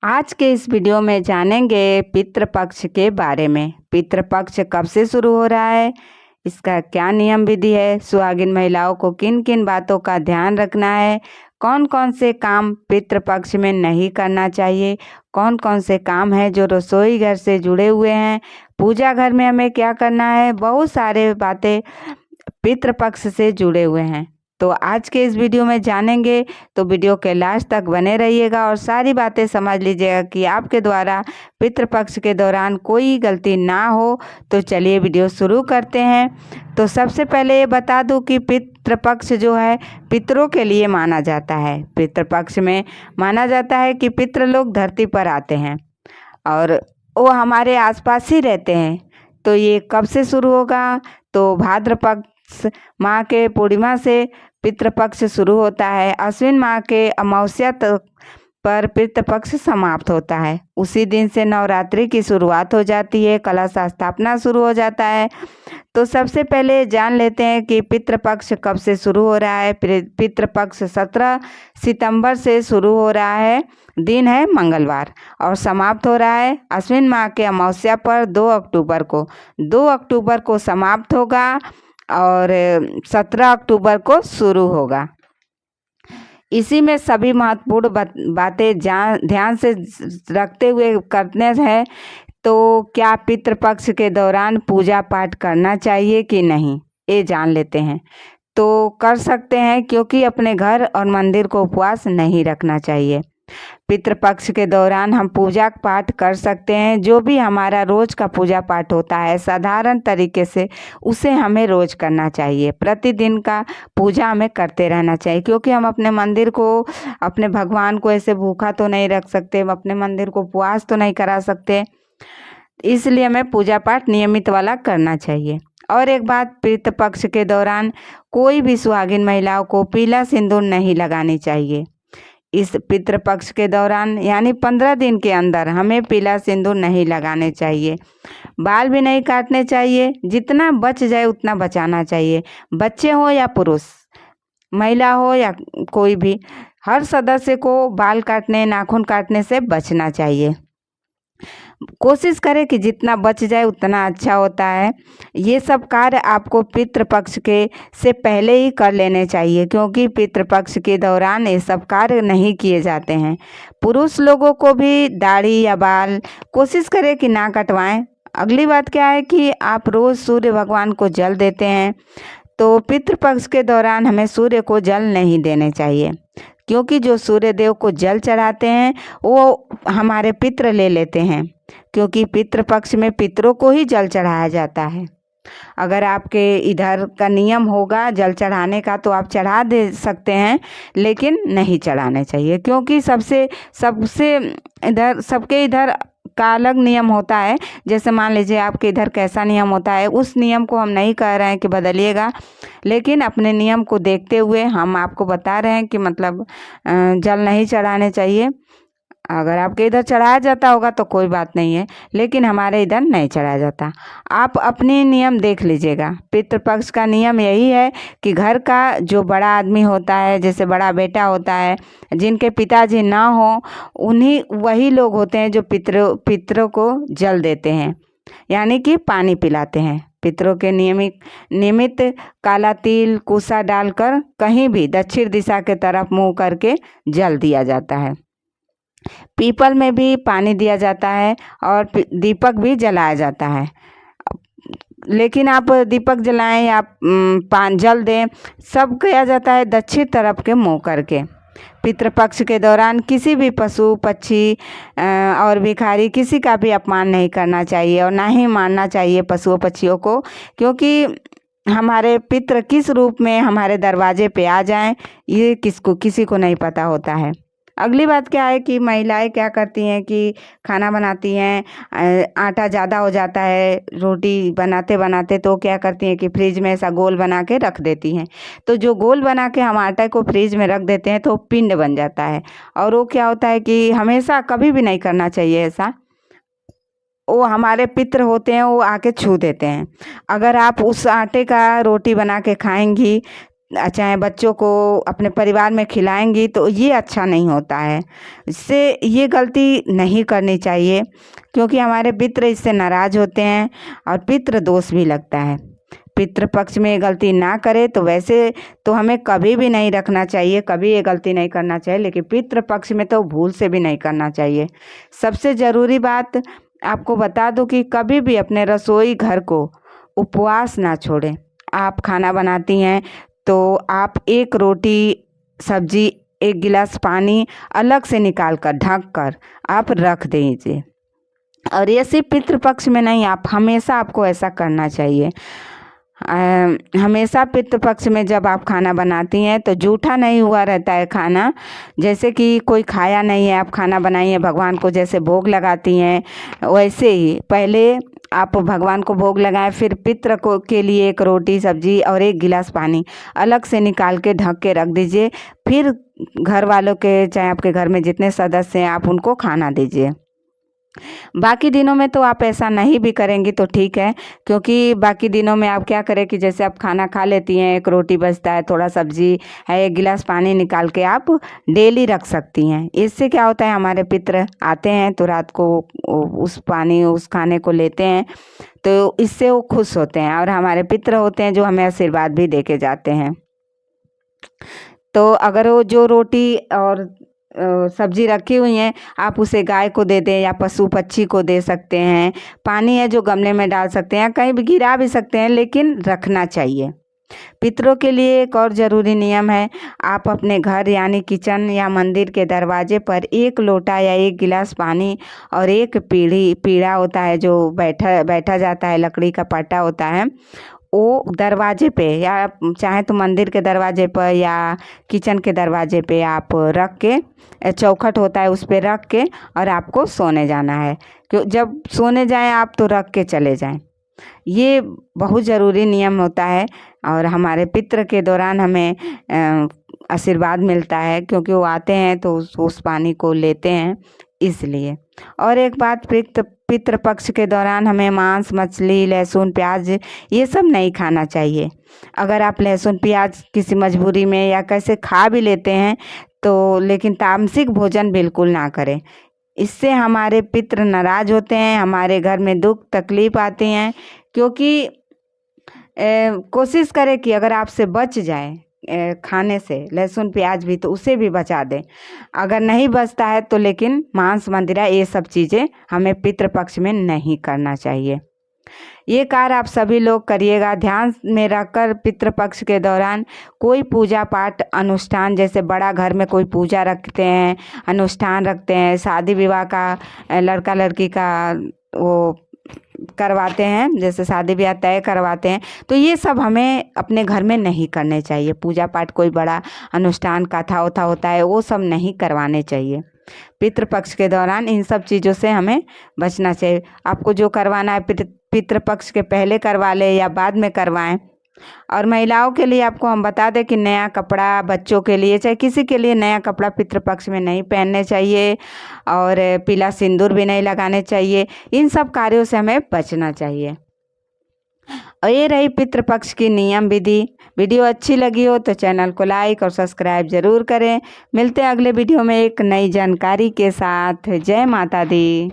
आज के इस वीडियो में जानेंगे पितृपक्ष के बारे में। पितृपक्ष कब से शुरू हो रहा है, इसका क्या नियम विधि है, सुहागिन महिलाओं को किन किन बातों का ध्यान रखना है, कौन कौन से काम पितृपक्ष में नहीं करना चाहिए, कौन कौन से काम हैं जो रसोई घर से जुड़े हुए हैं, पूजा घर में हमें क्या करना है, बहुत सारे बातें पितृपक्ष से जुड़े हुए हैं। तो आज के इस वीडियो में जानेंगे, तो वीडियो के लास्ट तक बने रहिएगा और सारी बातें समझ लीजिएगा कि आपके द्वारा पितृपक्ष के दौरान कोई गलती ना हो। तो चलिए वीडियो शुरू करते हैं। तो सबसे पहले ये बता दूं कि पितृपक्ष जो है पितरों के लिए माना जाता है। पितृपक्ष में माना जाता है कि पितृ लोग धरती पर आते हैं और वो हमारे आसपास ही रहते हैं। तो ये कब से शुरू होगा, तो भाद्रपक्ष माह के पूर्णिमा से पितृपक्ष शुरू होता है। अश्विन माह के अमावस्या तक पर पितृपक्ष समाप्त होता है। उसी दिन से नवरात्रि की शुरुआत हो जाती है, कलश स्थापना शुरू हो जाता है। तो सबसे पहले जान लेते हैं कि पितृपक्ष कब से शुरू हो रहा है। पितृपक्ष 17 सितंबर से शुरू हो रहा है, दिन है मंगलवार, और समाप्त हो रहा है अश्विन माह के अमावस्या पर 2 अक्टूबर को। 2 अक्टूबर को समाप्त होगा और 17 अक्टूबर को शुरू होगा। इसी में सभी महत्वपूर्ण बातें ध्यान से रखते हुए करने हैं। तो क्या पितृपक्ष के दौरान पूजा पाठ करना चाहिए कि नहीं, ये जान लेते हैं। तो कर सकते हैं, क्योंकि अपने घर और मंदिर को उपवास नहीं रखना चाहिए। पितृपक्ष के दौरान हम पूजा पाठ कर सकते हैं। जो भी हमारा रोज का पूजा पाठ होता है साधारण तरीके से, उसे हमें रोज करना चाहिए। प्रतिदिन का पूजा हमें करते रहना चाहिए, क्योंकि हम अपने मंदिर को, अपने भगवान को ऐसे भूखा तो नहीं रख सकते, हम अपने मंदिर को उपवास तो नहीं करा सकते। इसलिए हमें पूजा पाठ नियमित वाला करना चाहिए। और एक बात, पितृपक्ष के दौरान कोई भी सुहागिन महिलाओं को पीला सिंदूर नहीं लगानी चाहिए। इस पितृपक्ष के दौरान यानी 15 दिन के अंदर हमें पीला सिंदूर नहीं लगाने चाहिए। बाल भी नहीं काटने चाहिए, जितना बच जाए उतना बचाना चाहिए। बच्चे हो या पुरुष, महिला हो या कोई भी, हर सदस्य को बाल काटने, नाखून काटने से बचना चाहिए। कोशिश करें कि जितना बच जाए उतना अच्छा होता है। ये सब कार्य आपको पितृपक्ष के से पहले ही कर लेने चाहिए, क्योंकि पितृपक्ष के दौरान ये सब कार्य नहीं किए जाते हैं। पुरुष लोगों को भी दाढ़ी या बाल कोशिश करें कि ना कटवाएं। अगली बात क्या है कि आप रोज़ सूर्य भगवान को जल देते हैं। तो पितृपक्ष के दौरान हमें सूर्य को जल नहीं देने चाहिए, क्योंकि जो सूर्य देव को जल चढ़ाते हैं वो हमारे पितृ ले लेते हैं, क्योंकि पितृपक्ष में पितरों को ही जल चढ़ाया जाता है। अगर आपके इधर का नियम होगा जल चढ़ाने का तो आप चढ़ा दे सकते हैं, लेकिन नहीं चढ़ाने चाहिए, क्योंकि सबसे इधर सबके इधर का अलग नियम होता है। जैसे मान लीजिए आपके इधर कैसा नियम होता है, उस नियम को हम नहीं कह रहे हैं कि बदलिएगा, लेकिन अपने नियम को देखते हुए हम आपको बता रहे हैं कि मतलब जल नहीं चढ़ाने चाहिए। अगर आपके इधर चढ़ाया जाता होगा तो कोई बात नहीं है, लेकिन हमारे इधर नहीं चढ़ाया जाता। आप अपने नियम देख लीजिएगा। पितृपक्ष का नियम यही है कि घर का जो बड़ा आदमी होता है, जैसे बड़ा बेटा होता है, जिनके पिताजी ना हो, वही लोग होते हैं जो पितरों को जल देते हैं, यानी कि पानी पिलाते हैं। पितरों के नियमित काला तिल कुसा डालकर कहीं भी दक्षिण दिशा के तरफ मुँह करके जल दिया जाता है। पीपल में भी पानी दिया जाता है और दीपक भी जलाया जाता है। लेकिन आप दीपक जलाएं या पान जल दें, सब किया जाता है दक्षिण तरफ के मुँह करके। पितृपक्ष के दौरान किसी भी पशु पक्षी और भिखारी किसी का भी अपमान नहीं करना चाहिए और ना ही मारना चाहिए पशुओं पक्षियों को, क्योंकि हमारे पितृ किस रूप में हमारे दरवाजे पे आ जाएं, ये किसी को नहीं पता होता है। अगली बात क्या है कि महिलाएं क्या करती हैं कि खाना बनाती हैं, आटा ज़्यादा हो जाता है रोटी बनाते बनाते, तो क्या करती हैं कि फ्रिज में ऐसा गोल बना के रख देती हैं। तो जो गोल बना के हम आटे को फ्रिज में रख देते हैं तो पिंड बन जाता है, और वो क्या होता है कि हमेशा कभी भी नहीं करना चाहिए ऐसा। वो हमारे पितृ होते हैं, वो आके छू देते हैं। अगर आप उस आटे का रोटी बना के खाएंगी चाहे बच्चों को अपने परिवार में खिलाएंगी तो ये अच्छा नहीं होता है। इससे ये गलती नहीं करनी चाहिए, क्योंकि हमारे पितृ इससे नाराज़ होते हैं और पितृ दोष भी लगता है। पितृपक्ष में ये गलती ना करे तो वैसे तो हमें कभी भी नहीं रखना चाहिए, कभी ये गलती नहीं करना चाहिए, लेकिन पितृपक्ष में तो भूल से भी नहीं करना चाहिए। सबसे ज़रूरी बात आपको बता दूं कि कभी भी अपने रसोई घर को उपवास ना छोड़ें। आप खाना बनाती हैं तो आप एक रोटी, सब्जी, एक गिलास पानी अलग से निकाल कर ढक कर आप रख दीजिए। और ये सिर्फ पितृपक्ष में नहीं, आप हमेशा आपको ऐसा करना चाहिए। हमेशा पितृपक्ष में जब आप खाना बनाती हैं तो जूठा नहीं हुआ रहता है खाना। जैसे कि कोई खाया नहीं है, आप खाना बनाई हैं, भगवान को जैसे भोग लगाती हैं, वैसे ही पहले आप भगवान को भोग लगाएं, फिर पितृ को के लिए एक रोटी, सब्जी और एक गिलास पानी अलग से निकाल के ढक के रख दीजिए। फिर घर वालों के, चाहे आपके घर में जितने सदस्य हैं, आप उनको खाना दीजिए। बाकी दिनों में तो आप ऐसा नहीं भी करेंगी तो ठीक है, क्योंकि बाकी दिनों में आप क्या करें कि जैसे आप खाना खा लेती हैं, एक रोटी बचता है, थोड़ा सब्जी है, एक गिलास पानी निकाल के आप डेली रख सकती हैं। इससे क्या होता है, हमारे पितृ आते हैं तो रात को उस पानी, उस खाने को लेते हैं, तो इससे वो खुश होते हैं और हमारे पितृ होते हैं जो हमें आशीर्वाद भी दे के जाते हैं। तो अगर वो जो रोटी और सब्जी रखी हुई हैं, आप उसे गाय को दे दें या पशु पक्षी को दे सकते हैं। पानी है जो गमले में डाल सकते हैं, कहीं भी गिरा भी सकते हैं, लेकिन रखना चाहिए। पितरों के लिए एक और ज़रूरी नियम है, आप अपने घर यानी किचन या मंदिर के दरवाजे पर एक लोटा या एक गिलास पानी और एक पीढ़ा होता है जो बैठा जाता है, लकड़ी का पट्टा होता है, वो दरवाजे पे या चाहे तो मंदिर के दरवाजे पर या किचन के दरवाजे पे आप रख के, चौखट होता है उस पे रख के और आपको सोने जाना है। क्यों, जब सोने जाएं आप तो रख के चले जाएं। ये बहुत ज़रूरी नियम होता है और हमारे पितृ के दौरान हमें आशीर्वाद मिलता है, क्योंकि वो आते हैं तो उस पानी को लेते हैं, इसलिए। और एक बात, पितृपक्ष के दौरान हमें मांस, मछली, लहसुन, प्याज ये सब नहीं खाना चाहिए। अगर आप लहसुन प्याज किसी मजबूरी में या कैसे खा भी लेते हैं तो, लेकिन तामसिक भोजन बिल्कुल ना करें। इससे हमारे पितृ नाराज होते हैं, हमारे घर में दुख तकलीफ आती हैं। क्योंकि कोशिश करें कि अगर आपसे बच जाए खाने से लहसुन प्याज भी, तो उसे भी बचा दें। अगर नहीं बचता है तो लेकिन मांस, मंदिरा ये सब चीज़ें हमें पितृपक्ष में नहीं करना चाहिए। ये कार्य आप सभी लोग करिएगा। ध्यान में रखकर पितृपक्ष के दौरान कोई पूजा पाठ अनुष्ठान, जैसे बड़ा घर में कोई पूजा रखते हैं, अनुष्ठान रखते हैं, शादी विवाह का, लड़का लड़की का वो करवाते हैं, जैसे शादी ब्याह तय करवाते हैं, तो ये सब हमें अपने घर में नहीं करने चाहिए। पूजा पाठ, कोई बड़ा अनुष्ठान, कथा उथा होता है, वो सब नहीं करवाने चाहिए। पितृपक्ष के दौरान इन सब चीज़ों से हमें बचना चाहिए। आपको जो करवाना है पितृपक्ष के पहले करवा ले या बाद में करवाएं। और महिलाओं के लिए आपको हम बता दें कि नया कपड़ा, बच्चों के लिए चाहे किसी के लिए नया कपड़ा पितृपक्ष में नहीं पहनने चाहिए और पीला सिंदूर भी नहीं लगाने चाहिए। इन सब कार्यों से हमें बचना चाहिए। और ये रही पितृपक्ष की नियम विधि। वीडियो अच्छी लगी हो तो चैनल को लाइक और सब्सक्राइब ज़रूर करें। मिलते हैं अगले वीडियो में एक नई जानकारी के साथ। जय माता दी।